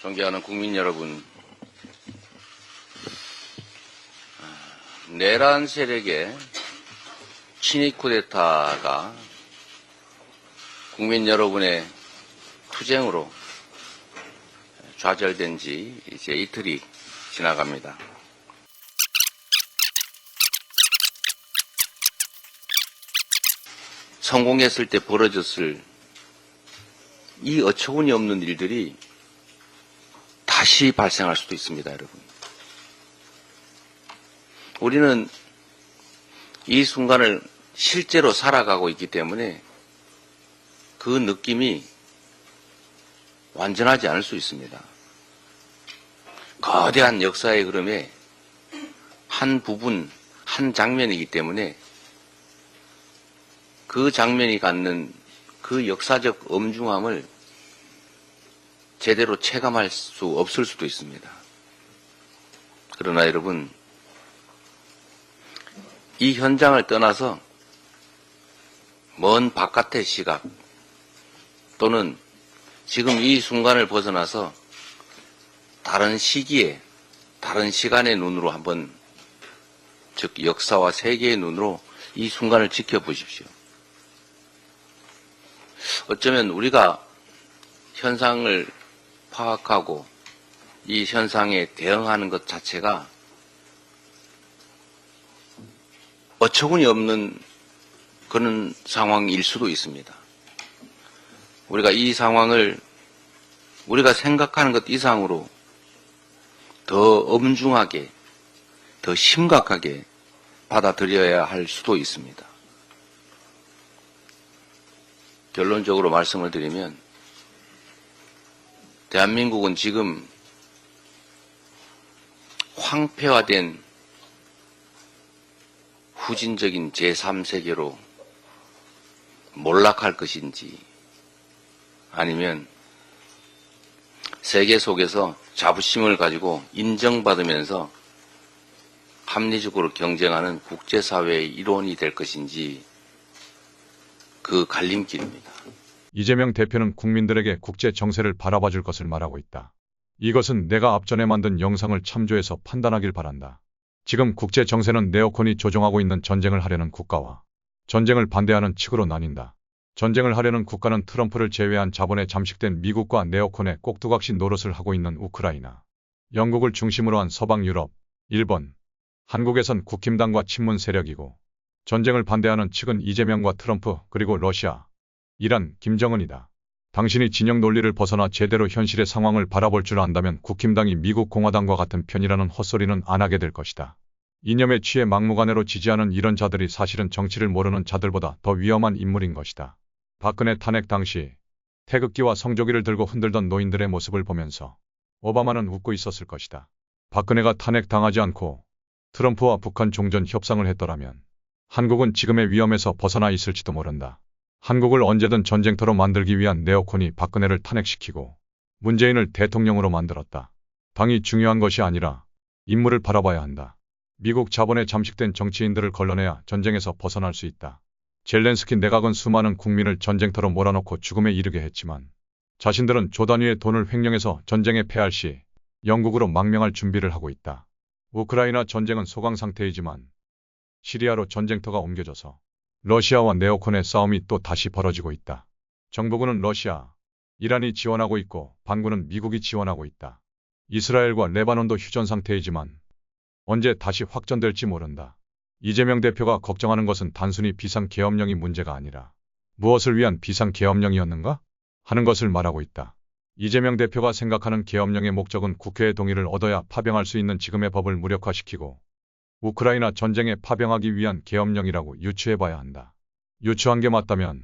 존경하는 국민 여러분, 내란 세력의 친위 쿠데타가 국민 여러분의 투쟁으로 좌절된 지 이제 이틀이 지나갑니다. 성공했을 때 벌어졌을 이 어처구니 없는 일들이 다시 발생할 수도 있습니다, 여러분. 우리는 이 순간을 실제로 살아가고 있기 때문에 그 느낌이 완전하지 않을 수 있습니다. 거대한 역사의 흐름의 한 부분, 한 장면이기 때문에 그 장면이 갖는 그 역사적 엄중함을 제대로 체감할 수 없을 수도 있습니다. 그러나 여러분, 이 현장을 떠나서 먼 바깥의 시각 또는 지금 이 순간을 벗어나서 다른 시기에, 다른 시간의 눈으로 한번, 즉 역사와 세계의 눈으로 이 순간을 지켜보십시오. 어쩌면 우리가 현상을 파악하고 이 현상에 대응하는 것 자체가 어처구니 없는 그런 상황일 수도 있습니다. 우리가 이 상황을 우리가 생각하는 것 이상으로 더 엄중하게, 더 심각하게 받아들여야 할 수도 있습니다. 결론적으로 말씀을 드리면 대한민국은 지금 황폐화된 후진적인 제3세계로 몰락할 것인지 아니면 세계 속에서 자부심을 가지고 인정받으면서 합리적으로 경쟁하는 국제사회의 일원이 될 것인지 그 갈림길입니다. 이재명 대표는 국민들에게 국제 정세를 바라봐 줄 것을 말하고 있다. 이것은 내가 앞전에 만든 영상을 참조해서 판단하길 바란다. 지금 국제 정세는 네오콘이 조종하고 있는 전쟁을 하려는 국가와 전쟁을 반대하는 측으로 나뉜다. 전쟁을 하려는 국가는 트럼프를 제외한 자본에 잠식된 미국과 네오콘의 꼭두각시 노릇을 하고 있는 우크라이나, 영국을 중심으로 한 서방 유럽, 일본, 한국에선 국힘당과 친문 세력이고 전쟁을 반대하는 측은 이재명과 트럼프 그리고 러시아, 이란, 김정은이다. 당신이 진영 논리를 벗어나 제대로 현실의 상황을 바라볼 줄 안다면 국힘당이 미국 공화당과 같은 편이라는 헛소리는 안 하게 될 것이다. 이념에 취해 막무가내로 지지하는 이런 자들이 사실은 정치를 모르는 자들보다 더 위험한 인물인 것이다. 박근혜 탄핵 당시 태극기와 성조기를 들고 흔들던 노인들의 모습을 보면서 오바마는 웃고 있었을 것이다. 박근혜가 탄핵당하지 않고 트럼프와 북한 종전 협상을 했더라면 한국은 지금의 위험에서 벗어나 있을지도 모른다. 한국을 언제든 전쟁터로 만들기 위한 네오콘이 박근혜를 탄핵시키고 문재인을 대통령으로 만들었다. 당이 중요한 것이 아니라 인물을 바라봐야 한다. 미국 자본에 잠식된 정치인들을 걸러내야 전쟁에서 벗어날 수 있다. 젤렌스키 내각은 수많은 국민을 전쟁터로 몰아넣고 죽음에 이르게 했지만 자신들은 조 단위의 돈을 횡령해서 전쟁에 패할 시 영국으로 망명할 준비를 하고 있다. 우크라이나 전쟁은 소강 상태이지만 시리아로 전쟁터가 옮겨져서 러시아와 네오콘의 싸움이 또 다시 벌어지고 있다. 정부군은 러시아, 이란이 지원하고 있고 반군은 미국이 지원하고 있다. 이스라엘과 레바논도 휴전 상태이지만 언제 다시 확전될지 모른다. 이재명 대표가 걱정하는 것은 단순히 비상계엄령이 문제가 아니라 무엇을 위한 비상계엄령이었는가? 하는 것을 말하고 있다. 이재명 대표가 생각하는 계엄령의 목적은 국회의 동의를 얻어야 파병할 수 있는 지금의 법을 무력화시키고 우크라이나 전쟁에 파병하기 위한 계엄령이라고 유추해봐야 한다. 유추한 게 맞다면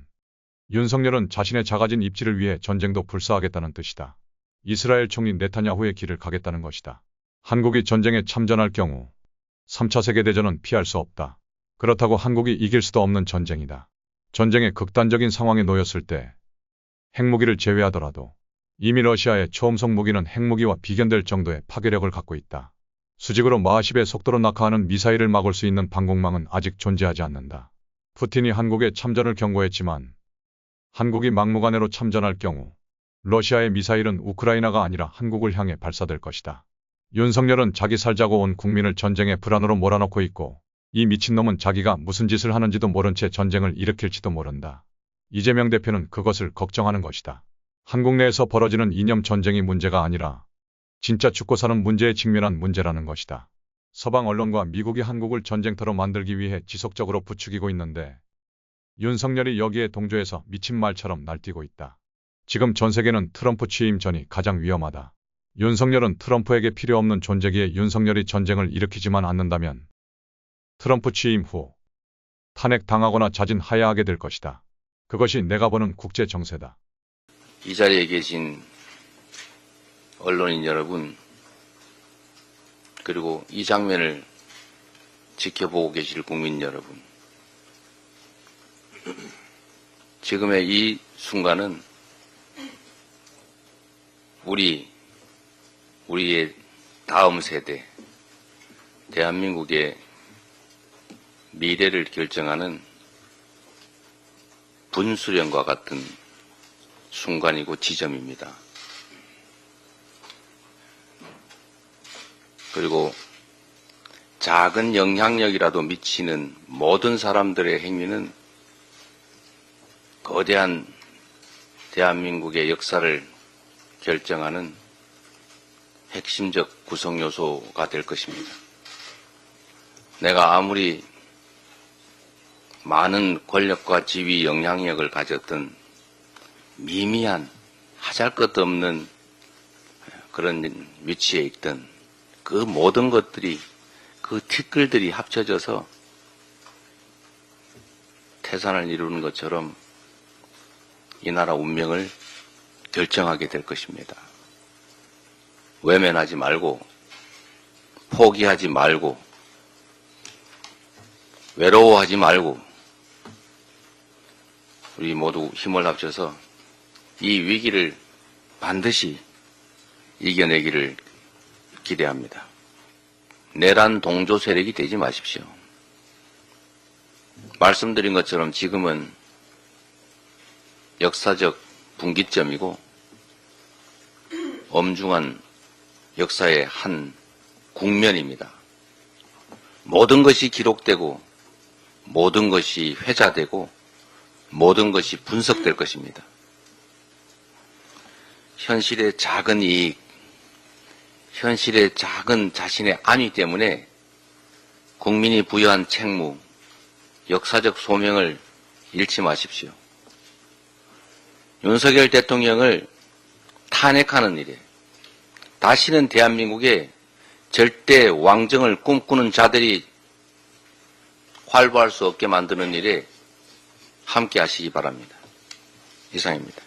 윤석열은 자신의 작아진 입지를 위해 전쟁도 불사하겠다는 뜻이다. 이스라엘 총리 네타냐후의 길을 가겠다는 것이다. 한국이 전쟁에 참전할 경우 3차 세계대전은 피할 수 없다. 그렇다고 한국이 이길 수도 없는 전쟁이다. 전쟁의 극단적인 상황에 놓였을 때 핵무기를 제외하더라도 이미 러시아의 초음속 무기는 핵무기와 비견될 정도의 파괴력을 갖고 있다. 수직으로 마하십의 속도로 낙하하는 미사일을 막을 수 있는 방공망은 아직 존재하지 않는다. 푸틴이 한국의 참전을 경고했지만 한국이 막무가내로 참전할 경우 러시아의 미사일은 우크라이나가 아니라 한국을 향해 발사될 것이다. 윤석열은 자기 살자고 온 국민을 전쟁의 불안으로 몰아넣고 있고 이 미친놈은 자기가 무슨 짓을 하는지도 모른 채 전쟁을 일으킬지도 모른다. 이재명 대표는 그것을 걱정하는 것이다. 한국 내에서 벌어지는 이념 전쟁이 문제가 아니라 진짜 죽고 사는 문제에 직면한 문제라는 것이다. 서방 언론과 미국이 한국을 전쟁터로 만들기 위해 지속적으로 부추기고 있는데 윤석열이 여기에 동조해서 미친 말처럼 날뛰고 있다. 지금 전 세계는 트럼프 취임 전이 가장 위험하다. 윤석열은 트럼프에게 필요 없는 존재기에 윤석열이 전쟁을 일으키지만 않는다면 트럼프 취임 후 탄핵당하거나 자진하야하게 될 것이다. 그것이 내가 보는 국제 정세다. 이 자리에 계신 언론인 여러분, 그리고 이 장면을 지켜보고 계실 국민 여러분, 지금의 이 순간은 우리의 다음 세대, 대한민국의 미래를 결정하는 분수령과 같은 순간이고 지점입니다. 그리고 작은 영향력이라도 미치는 모든 사람들의 행위는 거대한 대한민국의 역사를 결정하는 핵심적 구성 요소가 될 것입니다. 내가 아무리 많은 권력과 지위, 영향력을 가졌던 미미한 하잘것없는 그런 위치에 있던 그 모든 것들이, 그 티끌들이 합쳐져서 태산을 이루는 것처럼 이 나라 운명을 결정하게 될 것입니다. 외면하지 말고, 포기하지 말고, 외로워하지 말고, 우리 모두 힘을 합쳐서 이 위기를 반드시 이겨내기를 기대합니다. 내란 동조 세력이 되지 마십시오. 말씀드린 것처럼 지금은 역사적 분기점이고 엄중한 역사의 한 국면입니다. 모든 것이 기록되고 모든 것이 회자되고 모든 것이 분석될 것입니다. 현실의 작은 이익, 현실의 작은 자신의 안위 때문에 국민이 부여한 책무, 역사적 소명을 잃지 마십시오. 윤석열 대통령을 탄핵하는 일에, 다시는 대한민국에 절대 왕정을 꿈꾸는 자들이 활보할 수 없게 만드는 일에 함께 하시기 바랍니다. 이상입니다.